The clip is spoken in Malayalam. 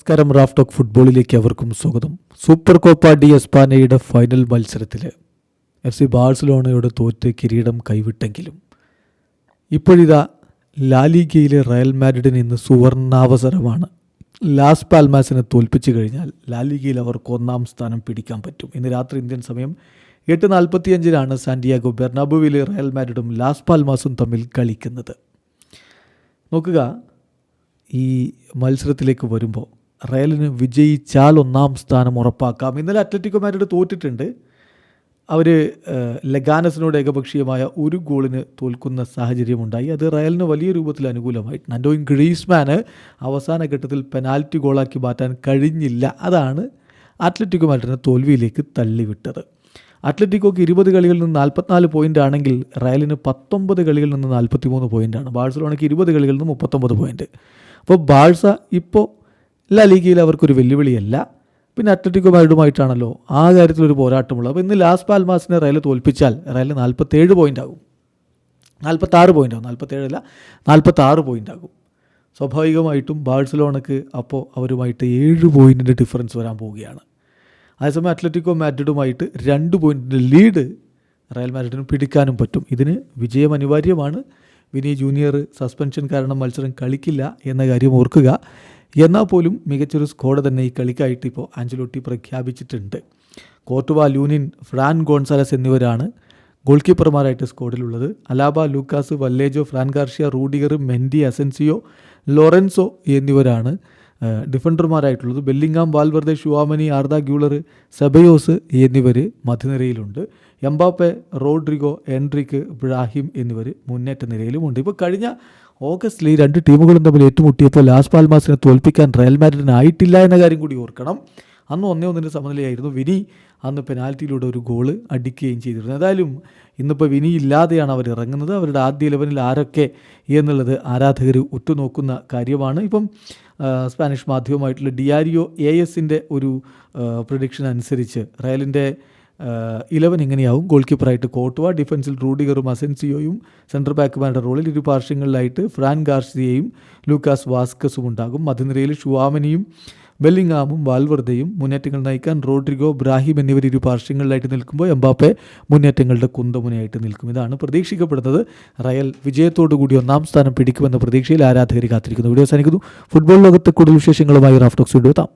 നമസ്കാരം. റാഫ് ടോക്ക് ഫുട്ബോളിലേക്ക് അവർക്കും സ്വാഗതം. സൂപ്പർ കോപ്പ ഡി എസ്പാനയുടെ ഫൈനൽ മത്സരത്തിൽ FC ബാഴ്സലോണയോട് തോറ്റ് കിരീടം കൈവിട്ടെങ്കിലും ഇപ്പോഴിതാ ലാലിഗയിലെ റയൽ മാഡ്രിഡിന് ഇന്ന് സുവർണാവസരമാണ്. ലാസ് പാൽമാസിനെ തോൽപ്പിച്ചു കഴിഞ്ഞാൽ ലാലിഗയിൽ അവർക്ക് ഒന്നാം സ്ഥാനം പിടിക്കാൻ പറ്റും. ഇന്ന് രാത്രി ഇന്ത്യൻ സമയം 8:45 സാന്റിയാഗോ ബെർണാബുവിലെ റയൽ മാഡ്രിഡും ലാസ് പാൽമാസും തമ്മിൽ കളിക്കുന്നത്. നോക്കുക, ഈ മത്സരത്തിലേക്ക് വരുമ്പോൾ റയലിന് വിജയിച്ചാൽ ഒന്നാം സ്ഥാനം ഉറപ്പാക്കാം. ഇന്നലെ അത്ലറ്റിക്കോ മാഡ്രിഡ് തോറ്റിട്ടുണ്ട്. അവർ ലഗാനസിനോട് ഏകപക്ഷീയമായ 1 ഗോളിന് തോൽക്കുന്ന സാഹചര്യമുണ്ടായി. അത് റയലിന് വലിയ രൂപത്തിൽ അനുകൂലമായിട്ടുണ്ട്. ആൻറ്റോയിൻ ഗ്രീസ്മാന് അവസാന ഘട്ടത്തിൽ പെനാൽറ്റി ഗോളാക്കി മാറ്റാൻ കഴിഞ്ഞില്ല. അതാണ് അത്ലറ്റിക്കോ മാഡ്രിഡിനെ തോൽവിയിലേക്ക് തള്ളിവിട്ടത്. അത്ലറ്റിക്കോക്ക് 20 കളികളിൽ നിന്ന് 44 പോയിൻ്റ് ആണെങ്കിൽ റയലിന് 19 കളികളിൽ നിന്ന് 43 പോയിൻ്റാണ്. ബാഴ്സലോണയ്ക്ക് 20 കളികളിൽ നിന്ന് 39 പോയിൻ്റ്. അപ്പോൾ ബാഴ്സ ഇപ്പോൾ ലാ ലീഗയിൽ അവർക്കൊരു വെല്ലുവിളിയല്ല. പിന്നെ അത്ലറ്റിക്കോ മാഡ്രിഡുമായിട്ടാണല്ലോ ആ കാര്യത്തിലൊരു പോരാട്ടമുള്ളത്. അപ്പോൾ ഇന്ന് ലാസ് പാൽമാസിനെ റയൽ തോൽപ്പിച്ചാൽ റയൽ 47 പോയിൻ്റ് ആകും. 46 പോയിൻ്റ് ആകും. 47 അല്ല, 46 പോയിൻ്റ് ആകും. സ്വാഭാവികമായിട്ടും ബാഴ്സലോണയ്ക്ക് അപ്പോൾ അവരുമായിട്ട് 7 പോയിൻറ്റിൻ്റെ ഡിഫറൻസ് വരാൻ പോവുകയാണ്. അതേസമയം അത്ലറ്റിക്കോ മാഡ്രിഡുമായിട്ട് 2 പോയിൻറ്റിൻ്റെ ലീഡ് റയൽ മാഡ്രിഡിന് പിടിക്കാനും പറ്റും. ഇതിന് വിജയം അനിവാര്യമാണ്. വിനി ജൂനിയർ സസ്പെൻഷൻ കാരണം മത്സരം കളിക്കില്ല എന്ന കാര്യം ഓർക്കുക. എന്നാൽ പോലും മികച്ചൊരു സ്ക്വാഡ് തന്നെ ഈ കളിക്കായിട്ട് ഇപ്പോൾ ആഞ്ചലോട്ടി പ്രഖ്യാപിച്ചിട്ടുണ്ട്. കോർട്ടുവ, ലൂനിൻ, ഫ്രാൻ ഗോൺസാലസ് എന്നിവരാണ് ഗോൾ കീപ്പർമാരായിട്ട് സ്ക്വാഡിലുള്ളത്. Alaba, Lucas, Vallejo, Fran Garcia, Rudiger, Mendy, Asensio, Lorenzo എന്നിവരാണ് ഡിഫൻഡർമാരായിട്ടുള്ളത്. Bellingham, Valverde, Tchouameni, Arda Guler, Ceballos എന്നിവർ മധ്യനിരയിലുണ്ട്. എംബാപ്പെ, റോഡ്രിഗോ, എൻട്രിക്ക്, ബ്രാഹിം എന്നിവർ മുന്നേറ്റ നിരയിലുമുണ്ട്. ഇപ്പോൾ കഴിഞ്ഞ ഓഗസ്റ്റിൽ ഈ 2 ടീമുകളും തമ്മിൽ ഏറ്റുമുട്ടിയപ്പോൾ ലാസ് പാൽമാസിനെ തോൽപ്പിക്കാൻ റയൽ മാഡ്രിഡിന് ആയിട്ടില്ല എന്ന കാര്യം കൂടി ഓർക്കണം. അന്ന് 1-1 സമനിലയായിരുന്നു. വിനി അന്ന് പെനാൽറ്റിയിലൂടെ ഒരു ഗോള് അടിക്കുകയും ചെയ്തിരുന്നു. ഏതായാലും ഇന്നിപ്പോൾ വിനി ഇല്ലാതെയാണ് അവർ ഇറങ്ങുന്നത്. അവരുടെ ആദ്യ 11-ൽ ആരൊക്കെ എന്നുള്ളത് ആരാധകർ ഉറ്റുനോക്കുന്ന കാര്യമാണ്. ഇപ്പം സ്പാനിഷ് മാധ്യമമായിട്ടുള്ള ഡിയാരിയോ ASൻ്റെ ഒരു പ്രഡിക്ഷൻ അനുസരിച്ച് റയലിൻ്റെ 11 ഇങ്ങനെയാവും. ഗോൾ കീപ്പറായിട്ട് കോർട്ടുവ, ഡിഫൻസിൽ റൂഡിഗറും അസെൻസിയോയും, സെൻട്രൽ ബാക്കുമാരുടെ റോളിൽ ഇരുപാർശ്വങ്ങളിലായിട്ട് ഫ്രാൻ ഗാർസിയയും ലൂക്കാസ് വാസ്കസും ഉണ്ടാകും. മധ്യനിരയിൽ ഷുവാമനിയും ബെല്ലിംഗാമും വാൽവർദയും, മുന്നേറ്റങ്ങൾ നയിക്കാൻ റോഡ്രിഗോ, ബ്രാഹിം എന്നിവർ ഇരുപാർശ്വങ്ങളിലായിട്ട് നിൽക്കുമ്പോൾ എംബാപ്പെ മുന്നേറ്റങ്ങളുടെ കുന്തമുനയായിട്ട് നിൽക്കും. ഇതാണ് പ്രതീക്ഷിക്കപ്പെടുന്നത്. റയൽ വിജയത്തോടു കൂടി ഒന്നാം സ്ഥാനം പിടിക്കുമെന്ന പ്രതീക്ഷയിൽ ആരാധകർ കാത്തിരിക്കുന്നു. വീഡിയോ അവസാനിക്കുന്നു. ഫുട്ബോൾ ലോകത്തെ കൂടുതൽ വിശേഷങ്ങളുമായി റാഫ് ടോക്സ് വീണ്ടും എത്താം.